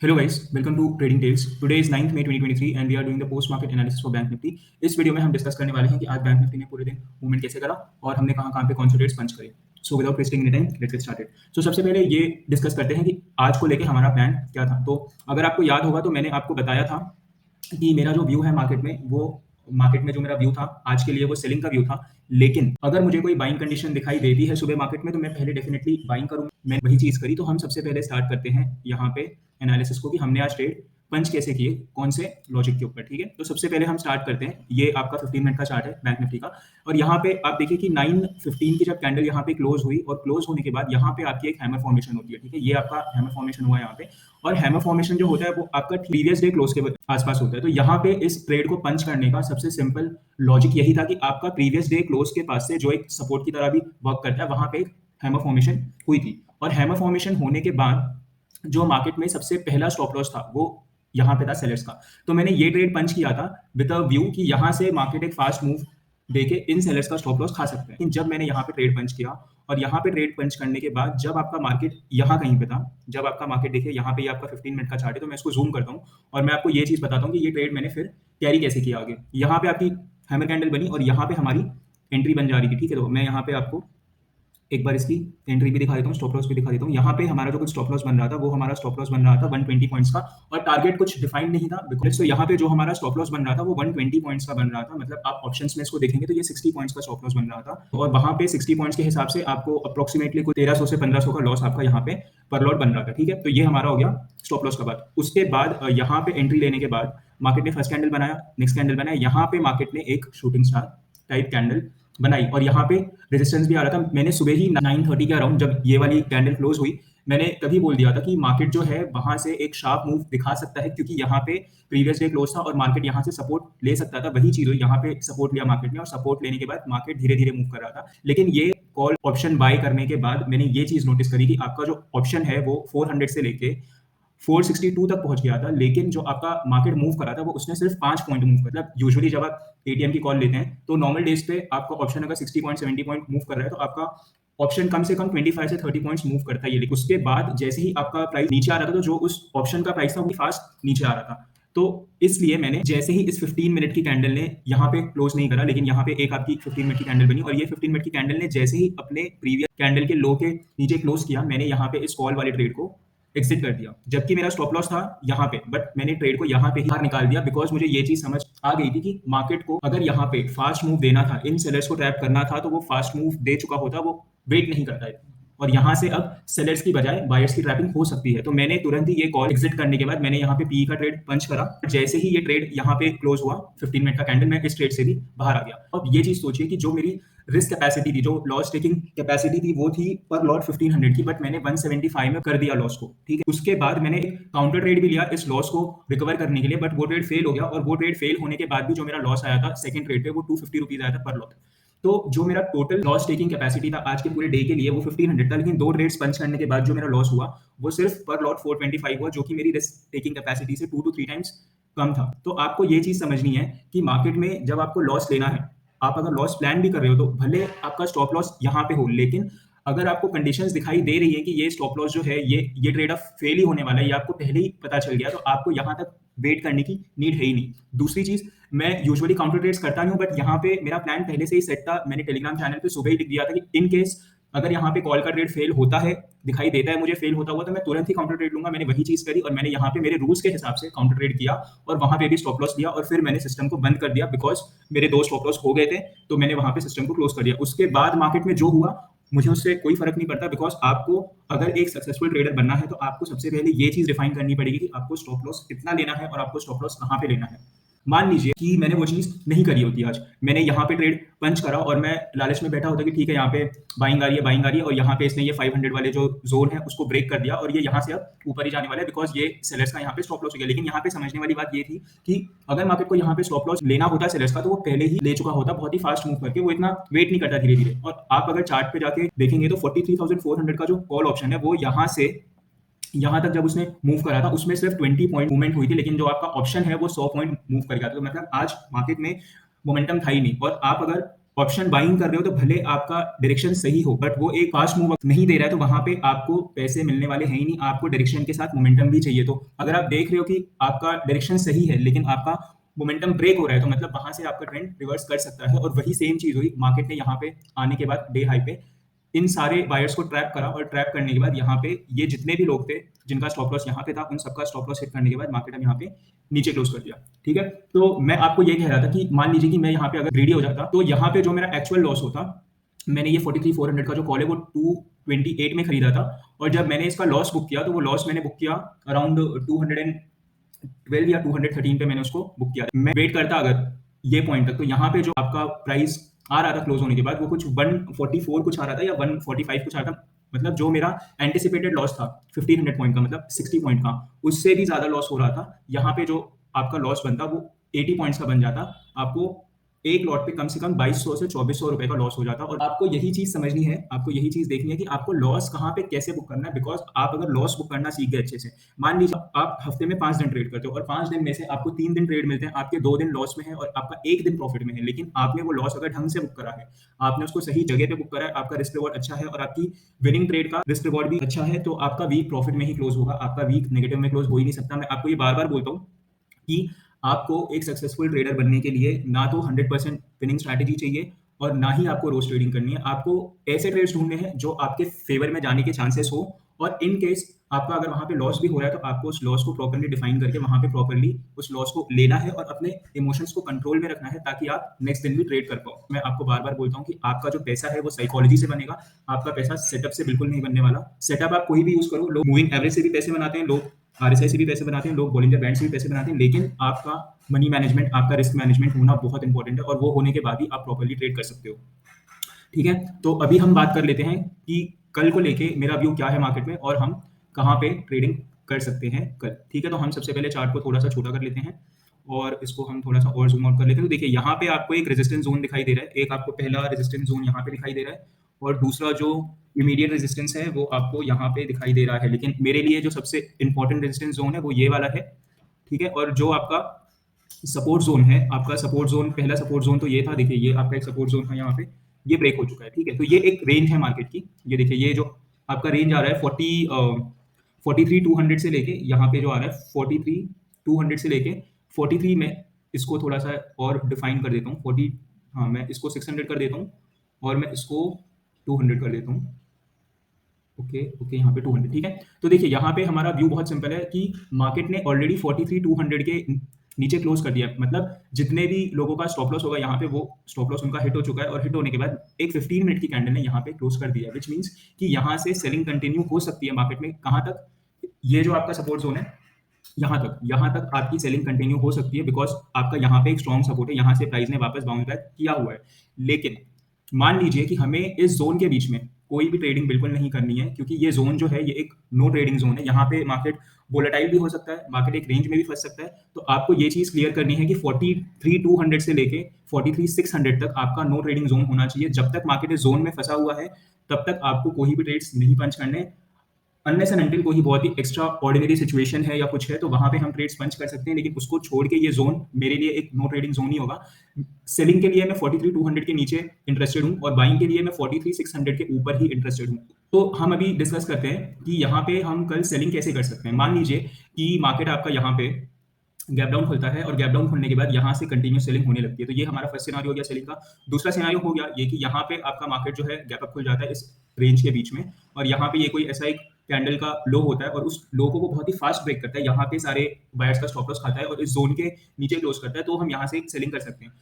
Hello guys, welcome to Trading Tales. Today is 9th May 2023 and we are doing the post market analysis for bank Nifty. इस video में हम discuss करने वाले हैं कि आज बैंक निफ्टी ने पूरे दिन मूवमेंट कैसे करा और हमने कहां पे कौन से ट्रेड्स पंच करे. So without wasting any time let's get started. So सबसे पहले ये डिस्कस करते हैं कि आज को लेके हमारा प्लान क्या था. तो अगर आपको याद होगा तो मैंने आपको बताया था कि मेरा जो व्यू है मार्केट में जो मेरा व्यू था आज के लिए वो सेलिंग का व्यू था. लेकिन अगर मुझे कोई बाइंग कंडीशन दिखाई देती है सुबह मार्केट में तो मैं पहले डेफिनेटली बाइंग करूंगा. मैंने वही चीज करी. तो हम सबसे पहले स्टार्ट करते हैं यहाँ पे एनालिसिस को कि हमने आज ट्रेड पंच कैसे किए, कौन से लॉजिक के ऊपर. ठीक है, तो सबसे पहले हम स्टार्ट करते हैं. ये आपका 15 मिनट का चार्ट है बैंक निफ्टी का और यहाँ पे आप देखिए कि 9:15 की जब कैंडल यहाँ पे क्लोज हुई और क्लोज होने के बाद यहाँ पे आपकी एक हैमर फॉर्मेशन होती है. ठीक है, ये आपका हैमर फॉर्मेशन हुआ यहाँ पे और हैमर फॉर्मेशन जो होता है वो आपका प्रीवियस डे क्लोज के आसपास होता है. तो यहाँ पे इस ट्रेड को पंच करने का सबसे सिंपल लॉजिक यही था कि आपका प्रीवियस डे क्लोज के पास से जो एक सपोर्ट की तरह भी वर्क करता है वहां पे एक हैमर फॉर्मेशन हुई थी. और हैमर फॉर्मेशन होने के बाद जो मार्केट में सबसे पहला स्टॉप लॉस था वो यहाँ पे था सेलर्स का. तो मैंने ये ट्रेड पंच किया था विद अ व्यू कि यहाँ से मार्केट एक फास्ट मूव देके इन सेलर्स का स्टॉप लॉस खा सकते हैं. लेकिन जब मैंने यहाँ पे ट्रेड पंच किया और यहाँ पे ट्रेड पंच करने के बाद जब आपका मार्केट यहाँ कहीं पे था, जब आपका मार्केट देखिए यहाँ पे आपका 15 मिनट का चार्ट है, तो मैं इसको जूम करता हूँ और मैं आपको ये चीज बताता हूँ कि ये ट्रेड मैंने फिर कैरी कैसे किया आगे. यहाँ पे आपकी हैमर कैंडल बनी और यहाँ पे हमारी एंट्री बन जा रही थी. ठीक है, तो मैं यहाँ पे आपको एक बार इसकी एंट्री भी दिखा देता हूँ, स्टॉप लॉस भी दिखा देता हूँ. यहाँ पे हमारा जो कुछ स्टॉप लॉस बन रहा था वो हमारा स्टॉप लॉस बन रहा था 120 पॉइंट्स का और टारगेट कुछ डिफाइंड नहीं था. बिकॉज तो यहाँ पे जो हमारा स्टॉप लॉस बन रहा था वो 120 पॉइंट्स का बन रहा था. मतलब आप ऑप्शंस में इसको देखेंगे तो ये 60 पॉइंट्स का स्टॉप लॉस बन रहा था और वहां पे 60 पॉइंट्स के हिसाब से आपको अप्रोक्सीमेटली कुछ 1300 से 1500 का लॉस आपका यहाँ पे पर लॉट बन रहा था. ठीक है, तो ये हमारा हो गया स्टॉप लॉस का बात. उसके बाद यहाँ पे एंट्री लेने के बाद मार्केट ने फर्स्ट कैंडल बनाया, नेक्स्ट कैंडल बनाया, यहाँ पे मार्केट ने एक शूटिंग स्टार टाइप कैंडल बनाई और यहाँ पे रेजिस्टेंस भी आ रहा था. मैंने सुबह ही 9:30 के अराउंड जब ये वाली कैंडल क्लोज हुई मैंने तभी बोल दिया था कि मार्केट जो है वहां से एक शार्प मूव दिखा सकता है क्योंकि यहाँ पे प्रीवियस डे क्लोज था और मार्केट यहाँ से सपोर्ट ले सकता था. वही चीज हुई, यहाँ पे सपोर्ट लिया मार्केट ने और सपोर्ट लेने के बाद मार्केट धीरे धीरे मूव कर रहा था. लेकिन ये कॉल ऑप्शन बाय करने के बाद मैंने ये चीज नोटिस करी कि आपका जो ऑप्शन है वो 400 से लेके 462 तक पहुंच गया था. लेकिन जो आपका मार्केट मूव करा था वो उसने सिर्फ 5 पॉइंट मूव कर. मतलब यूजुअली जब आप एटीएम की कॉल लेते हैं तो नॉर्मल डेज पे आपका ऑप्शन अगर 60 पॉइंट 70 पॉइंट मूव कर रहा है तो आपका ऑप्शन कम से कम 25 से 30 पॉइंट्स मूव करता है. ये लेकिन उसके बाद जैसे ही आपका प्राइस नीचे आ रहा था तो जो उस ऑप्शन का प्राइस था वो फास्ट नीचे आ रहा था. तो इसलिए मैंने जैसे ही इस 15 मिनट की कैंडल ने यहाँ पे क्लोज नहीं करा लेकिन यहाँ पे एक आपकी 15 मिनट की कैंडल बनी और ये 15 मिनट की कैंडल ने जैसे ही अपने प्रीवियस कैंडल के लो के नीचे क्लोज किया मैंने यहाँ पे इस कॉल वाले ट्रेड को एग्जिट कर दिया. जबकि मेरा स्टॉप लॉस था यहाँ पे बट मैंने ट्रेड को यहाँ पे ही बाहर निकाल दिया बिकॉज मुझे ये चीज समझ आ गई थी कि मार्केट को अगर यहाँ पे फास्ट मूव देना था, इन सेलर्स को ट्रैप करना था तो वो फास्ट मूव दे चुका होता, वो वेट नहीं करता है और यहाँ से अब सेलर्स की बजाय बायर्स की ट्रैपिंग हो सकती है. तो मैंने तुरंत ही ये कॉल एग्जिट करने के बाद मैंने यहाँ पे पी का ट्रेड पंच करा. जैसे ही ये ट्रेड यहाँ पे क्लोज हुआ 15 मिनट का कैंडल, मैं इस ट्रेड से भी बाहर आ गया. अब ये चीज सोचिए कि जो मेरी रिस्क कैपेसिटी थी, जो लॉस टेकिंग कैपेसिटी थी वो थी पर लॉट 1500 की बट मैंने 175 में कर दिया लॉस को. ठीक है, उसके बाद मैंने एक काउंटर ट्रेड भी लिया इस लॉस को रिकवर करने के लिए बट वो ट्रेड फेल हो गया और वो ट्रेड फेल होने के बाद भी जो मेरा लॉस आया था सेकंड ट्रेड पे वो 250 रुपीज आया था पर लॉट. तो जो मेरा टोटल लॉस टेकिंग कैपेसिटी था आज के पूरे डे के लिए वो 1500 था. लेकिन दो ट्रेड्स पंच करने के बाद जो मेरा लॉस हुआ वो सिर्फ पर लॉट 425 हुआ जो कि मेरी रिस्क टेकिंग कैपेसिटी से 2 to 3 टाइम्स कम था. तो आपको ये चीज समझनी है कि मार्केट में जब आपको लॉस लेना है, आप अगर लॉस प्लान भी कर रहे हो तो भले आपका स्टॉप लॉस यहाँ पे हो, लेकिन अगर आपको कंडीशंस दिखाई दे रही है कि ये स्टॉप लॉस जो है ये ट्रेड ऑफ फेल ही होने वाला है, ये आपको पहले ही पता चल गया तो आपको यहाँ तक वेट करने की नीड है ही नहीं. दूसरी चीज, मैं यूजुअली काउंटर ट्रेड्स करता नहीं हूँ बट यहाँ पे मेरा प्लान पहले से ही सेट था. मैंने टेलीग्राम चैनल पे सुबह ही लिख दिया था कि इन केस अगर यहाँ पे कॉल का ट्रेड फेल होता है, दिखाई देता है मुझे फेल होता हुआ, तो मैं तुरंत ही काउंटर ट्रेड लूंगा. मैंने वही चीज करी और मैंने यहाँ पे मेरे रूल्स के हिसाब से काउंटर ट्रेड किया और वहां पे भी स्टॉप लॉस लिया और फिर मैंने सिस्टम को बंद कर दिया बिकॉज मेरे 2 स्टॉप लॉस हो गए थे. तो मैंने वहां पे सिस्टम को क्लोज कर दिया. उसके बाद मार्केट में जो हुआ मुझे उससे कोई फर्क नहीं पड़ता बिकॉज आपको अगर एक सक्सेसफुल ट्रेडर बनना है तो आपको सबसे पहले ये चीज डिफाइन करनी पड़ेगी कि आपको स्टॉप लॉस कितना लेना है और आपको स्टॉप लॉस कहां पे लेना है. मान लीजिए कि मैंने वो चीज नहीं करी होती, आज मैंने यहाँ पे ट्रेड पंच करा और मैं लालच में बैठा होता कि ठीक है यहाँ पे बाइंग आ रही है और यहाँ पे इसने ये 500 वाले जो जोन है उसको ब्रेक कर दिया और ये यहाँ से अब ऊपर ही जाने वाला है बिकॉज ये सेलर्स का यहाँ पे स्टॉप लॉस हो गया. लेकिन यहाँ पे समझने वाली बात ये थी कि अगर मार्केट को यहाँ पे स्टॉप लॉस लेना होता सेलर्स का तो वो पहले ही ले चुका होता बहुत ही फास्ट मूव करके, वो इतना वेट नहीं करता धीरे धीरे. और आप अगर चार्ट पे जाके देखेंगे तो 43,400 का जो कॉल ऑप्शन है वो यहाँ से यहाँ तक जब उसने मूव करा था उसमें सिर्फ 20 पॉइंट मूवमेंट हुई थी, लेकिन जो आपका ऑप्शन है वो 100 पॉइंट मूव कर गया था. तो मतलब आज मार्केट में मोमेंटम था ही नहीं. और आप अगर ऑप्शन बाइंग कर रहे हो तो भले आपका डायरेक्शन सही हो, बट वो एक फास्ट मूव नहीं दे रहा है, तो वहां पे आपको पैसे मिलने वाले हैं ही नहीं। आपको डायरेक्शन के साथ मोमेंटम भी चाहिए। तो अगर आप देख रहे हो कि आपका डायरेक्शन सही है लेकिन आपका मोमेंटम ब्रेक हो रहा है, तो मतलब वहां से आपका ट्रेंड रिवर्स कर सकता है। और वही सेम चीज हुई मार्केट ने यहाँ पे आने के बाद डे हाई पे इन सारे बायर्स को ट्रैप करा, और ट्रैप करने के बाद यहाँ पे ये जितने भी लोग थे जिनका स्टॉप लॉस यहाँ पे था, उन सबका स्टॉप लॉस हिट करने के बाद मार्केट ने यहाँ पे नीचे क्लोज कर दिया। ठीक है, तो मैं आपको ये कह रहा था कि मान लीजिए कि मैं यहाँ पे अगर ग्रीडी हो जाता तो यहाँ पे जो मेरा एक्चुअल लॉस होता, मैंने ये 43,400 का जो कॉल है वो 228 में खरीदा था, और जब मैंने इसका लॉस बुक किया तो वो लॉस मैंने बुक किया अराउंड 212 या 213 पे मैंने उसको बुक किया। मैं वेट करता अगर ये पॉइंट तक, तो यहाँ पे जो आपका प्राइस आ रहा था क्लोज होने के बाद वो कुछ 144 कुछ आ रहा था या 145 कुछ आ रहा था। मतलब जो मेरा एंटिसिपेटेड लॉस था 1500 पॉइंट का, मतलब 60 पॉइंट का, उससे भी ज्यादा लॉस हो रहा था। यहाँ पे जो आपका लॉस बनता वो 80 पॉइंट्स का बन जाता। आपको एक लॉट पे कम से कम 2200 से 2400 रुपए का लॉस हो जाता। और आपको यही चीज समझनी है, आपको यही चीज देखनी है कि आपको लॉस कहाँ पे कैसे बुक करना है। बिकॉज आप अगर लॉस बुक करना सीख गए अच्छे से, मान लीजिए आप हफ्ते में 5 दिन ट्रेड करते हो और 5 दिन में से आपको 3 दिन ट्रेड मिलते हैं, आपके 2 दिन लॉस में है और आपका 1 दिन प्रॉफिट में है, लेकिन आपने वो लॉस अगर ढंग से बुक करा है, आपने उसको सही जगह पे बुक करा है, आपका रिस्क रिवॉर्ड अच्छा है और आपकी विनिंग ट्रेड का रिस्क रिवॉर्ड भी अच्छा है, तो आपका वीक प्रॉफिट में ही क्लोज होगा। आपका वीक नेगेटिव में क्लोज हो ही नहीं सकता। मैं आपको ये बार बार बोलता हूँ कि आपको एक सक्सेसफुल ट्रेडर बनने के लिए ना तो 100% विनिंग स्ट्रैटेजी चाहिए और ना ही आपको रोज ट्रेडिंग करनी है। आपको ऐसे ट्रेड्स ढूंढने हैं जो आपके फेवर में जाने के चांसेस हो, और इन केस आपका अगर वहां पे लॉस भी हो रहा है तो आपको उस लॉस को प्रॉपर्ली डिफाइन करके वहां पे प्रॉपर्ली उस लॉस को लेना है और अपने इमोशंस को कंट्रोल में रखना है, ताकि आप नेक्स्ट दिन भी ट्रेड कर पाओ। मैं आपको बार बार बोलता हूँ कि आपका जो पैसा है वो साइकोलॉजी से बनेगा, आपका पैसा सेटअप से बिल्कुल नहीं बनने वाला। सेटअप आप कोई भी यूज करो, लोग मूविंग एवरेज से भी पैसे बनाते हैं, लोग आरएसआई से भी पैसे बनाते हैं, लोग बॉलिंजर बैंड से भी पैसे बनाते हैं, लेकिन आपका मनी मैनेजमेंट, आपका रिस्क मैनेजमेंट होना बहुत इंपॉर्टेंट है, और वो होने के बाद ही आप प्रॉपर्ली ट्रेड कर सकते हो। ठीक है, तो अभी हम बात कर लेते हैं कि कल को लेके मेरा व्यू क्या है मार्केट में और हम कहाँ पे ट्रेडिंग कर सकते हैं कल। ठीक है, तो हम सबसे पहले चार्ट को थोड़ा सा छोटा कर लेते हैं और इसको हम थोड़ा सा और जूम आउट कर लेते हैं। तो देखिए यहाँ पे आपको एक रेजिस्टेंस जोन दिखाई दे रहा है, एक आपको पहला रेजिस्टेंस जोन यहाँ पे दिखाई दे रहा है, और दूसरा जो इमीडिएट रेजिस्टेंस है वो आपको यहाँ पे दिखाई दे रहा है। लेकिन मेरे लिए जो सबसे इंपॉर्टेंट रेजिस्टेंस जोन है वो ये वाला है। ठीक है, और जो आपका सपोर्ट जोन है, आपका सपोर्ट जोन, पहला सपोर्ट जोन तो ये था, देखिए ये आपका एक सपोर्ट जोन था यहाँ पे, ये ब्रेक हो चुका है। ठीक है, तो ये एक रेंज है मार्केट की। ये देखिए ये जो आपका रेंज आ रहा है 43,200 से लेके यहाँ पे जो आ रहा है 43,200 से लेके 43 में, इसको थोड़ा सा और डिफाइन कर देता हूँ 40, हाँ मैं इसको 600 कर देता हूँ और मैं इसको 200 कर देता हूँ। ओके ओके, यहाँ पे 200। ठीक है, तो देखिए यहाँ पे हमारा व्यू बहुत सिंपल है कि मार्केट ने ऑलरेडी 43,200 के नीचे क्लोज कर दिया है। मतलब जितने भी लोगों का स्टॉप लॉस होगा यहाँ पे, वो स्टॉप लॉस उनका हिट हो चुका है, और हिट होने के बाद एक 15 मिनट की कैंडल ने यहाँ पे क्लोज कर दिया है, विच मीन्स कि यहाँ से सेलिंग कंटिन्यू हो सकती है मार्केट में। कहाँ तक? ये जो आपका सपोर्ट जोन है यहाँ तक आपकी सेलिंग कंटिन्यू हो सकती है, बिकॉज आपका यहाँ पे एक स्ट्रॉन्ग सपोर्ट है, यहाँ से प्राइस ने वापस बाउंस बैक किया हुआ है। लेकिन मान लीजिए कि हमें इस जोन के बीच में कोई भी ट्रेडिंग बिल्कुल नहीं करनी है, क्योंकि ये जोन जो है ये एक नो ट्रेडिंग जोन है। यहाँ पे मार्केट वोलेटाइल भी हो सकता है, मार्केट एक रेंज में भी फंस सकता है। तो आपको ये चीज क्लियर करनी है कि 43,200 से लेके 43,600 तक आपका नो ट्रेडिंग जोन होना चाहिए। जब तक मार्केट इस जोन में फंसा हुआ है तब तक आपको कोई भी ट्रेड्स नहीं पंच करने, अनलेस एंड अनटिल कोई बहुत ही एक्स्ट्रा ऑर्डिनरी सिचुएशन है या कुछ है, तो वहां पे हम ट्रेड्स पंच कर सकते हैं। लेकिन उसको छोड़ के ये जोन मेरे लिए एक नो ट्रेडिंग जोन ही होगा। सेलिंग के लिए मैं 43,200 के नीचे इंटरेस्टेड हूँ और बाइंग के लिए मैं 43,600 के ऊपर ही इंटरेस्टेड हूँ। तो हम अभी डिस्कस करते हैं कि यहाँ पे हम कल सेलिंग कैसे कर सकते हैं। मान लीजिए कि मार्केट आपका यहाँ पे गैप डाउन खुलता है और गैप डाउन खुलने के बाद यहाँ से कंटिन्यू सेलिंग होने लगती है, तो ये हमारा फर्स्ट सिनारियो हो गया सेलिंग का। दूसरा सिनारियो हो गया ये कि यहाँ पे आपका मार्केट जो है गैप अप खुल जाता है इस रेंज के बीच में, और यहाँ पे ये कोई ऐसा एक कैंडल का लो होता है और उस लो को वो बहुत ही फास्ट ब्रेक करता है, यहाँ पे सारे बायर्स का स्टॉप लॉस खाता है और इस जोन के नीचे क्लोज करता है, तो हम यहाँ से सेलिंग कर सकते हैं।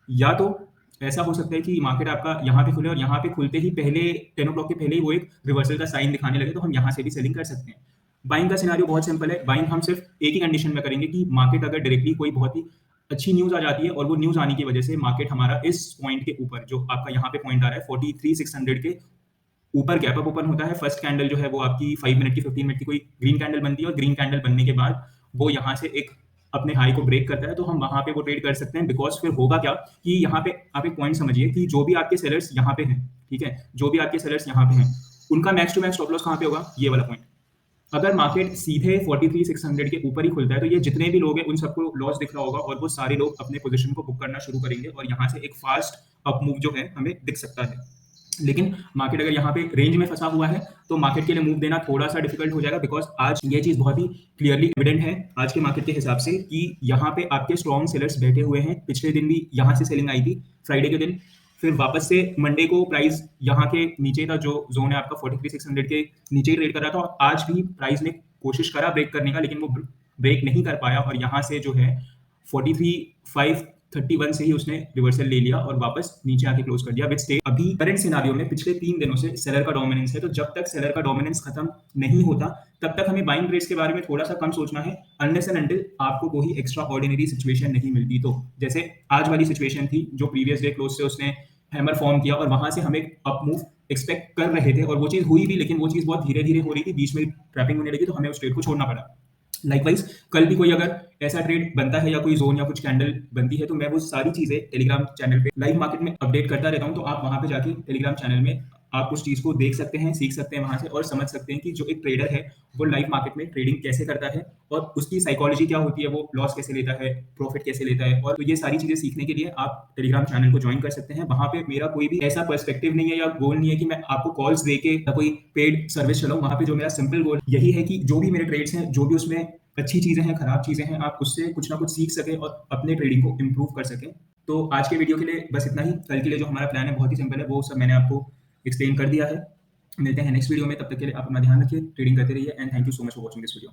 या तो ऐसा हो सकता है कि मार्केट आपका यहाँ पे खुले और यहाँ पे खुलते ही पहले 10 o'clock के पहले ही वो एक रिवर्सल का साइन दिखाने लगे, तो हम यहाँ से भी सेलिंग कर सकते हैं। बाइंग का सिनारियो बहुत सिंपल है। बाइंग हम सिर्फ एक ही कंडीशन में करेंगे कि मार्केट अगर डायरेक्टली कोई बहुत ही अच्छी न्यूज आ जाती है और वो न्यूज आने की वजह से मार्केट हमारा इस पॉइंट के ऊपर, जो आपका यहाँ पे पॉइंट आ रहा है 43,600 के ऊपर गैप अप ओपन होता है। फर्स्ट कैंडल जो है वो आपकी 5 मिनट की 15 मिनट की कोई ग्रीन कैंडल बनती है, और ग्रीन कैंडल बनने के बाद वो यहाँ से एक अपने हाई को ब्रेक करता है, तो हम वहां पे वो ट्रेड कर सकते हैं। बिकॉज फिर होगा क्या कि यहाँ पे आप एक पॉइंट समझिए कि जो भी आपके सेलर्स यहाँ पे हैं, ठीक है, जो भी आपके सेलर्स यहाँ पे हैं, उनका max to max stop loss कहाँ पे होगा? ये वाला पॉइंट। अगर मार्केट सीधे 43,600 के ऊपर ही खुलता है तो ये जितने भी लोग हैं उन सबको लॉस दिख रहा होगा और वो सारे लोग अपने पोजीशन को बुक करना शुरू करेंगे और यहाँ से एक फास्ट अप मूव जो है हमें दिख सकता है। लेकिन मार्केट अगर यहाँ पे रेंज में फंसा हुआ है तो मार्केट के लिए मूव देना थोड़ा सा डिफिकल्ट हो जाएगा, बिकॉज आज ये चीज बहुत ही क्लियरली एविडेंट है आज के मार्केट के हिसाब से कि यहाँ पे आपके स्ट्रॉन्ग सेलर्स बैठे हुए हैं। पिछले दिन भी यहाँ से सेलिंग आई थी फ्राइडे के दिन, फिर वापस से मंडे को प्राइस यहाँ के नीचे का जो जोन है आपका 43,600 के नीचे ही ट्रेड कर रहा था और आज भी प्राइस ने कोशिश करा ब्रेक करने का, लेकिन वो ब्रेक नहीं कर पाया और यहाँ से जो है 43,531 से ही उसने रिवर्सल ले लिया और वापस नीचे आके क्लोज कर दिया विद स्टे। अभी करंट सिनारियो में पिछले 3 दिनों से सेलर का डोमिनेंस है, तो जब तक सेलर का डोमिनेंस खत्म नहीं होता तब तक हमें बाइंग ट्रेड्स के बारे में थोड़ा सा कम सोचना है, अनलेस एंड अनटिल आपको कोई एक्स्ट्रा ऑर्डिनरी सिचुएशन नहीं मिलती। तो जैसे आज वाली सिचुएशन थी जो प्रीवियस डे क्लोज से उसने हैमर फॉर्म किया और वहां से हम एक अप मूव एक्सपेक्ट कर रहे थे और वो चीज हुई भी, लेकिन वो चीज बहुत धीरे धीरे हो रही थी, बीच में ट्रैपिंग होने लगी तो हमें उस ट्रेड को छोड़ना पड़ा। लाइकवाइज कल भी कोई अगर ऐसा ट्रेड बनता है या कोई जोन या कुछ कैंडल बनती है तो मैं वो सारी चीजें टेलीग्राम चैनल पे लाइव मार्केट में अपडेट करता रहता हूं, तो आप वहां पे जाके टेलीग्राम चैनल में आप उस चीज को देख सकते हैं, सीख सकते हैं वहां से और समझ सकते हैं कि जो एक ट्रेडर है वो लाइव मार्केट में ट्रेडिंग कैसे करता है और उसकी साइकोलॉजी क्या होती है, वो लॉस कैसे लेता है, प्रॉफिट कैसे लेता है। और तो ये सारी चीजें सीखने के लिए आप टेलीग्राम चैनल को ज्वाइन कर सकते हैं। वहां पे मेरा कोई भी ऐसा पर्सपेक्टिव नहीं है या गोल नहीं है कि मैं आपको कॉल्स दे के या कोई पेड सर्विस चलाऊं। वहां पे जो मेरा सिंपल गोल यही है कि जो भी मेरे ट्रेड्स हैं, जो भी उसमें अच्छी चीजें हैं, खराब चीजें हैं, आप उससे कुछ ना कुछ सीख सके और अपने ट्रेडिंग को इम्प्रूव कर सके। तो आज के वीडियो के लिए बस इतना ही। कल के लिए जो हमारा प्लान है बहुत ही सिंपल है, वो सब मैंने आपको एक्सप्लेन कर दिया है। मिलते हैं नेक्स्ट वीडियो में, तब तक के लिए आप अपना ध्यान रखिए, ट्रेडिंग करते रहिए and thank you so much for watching this video.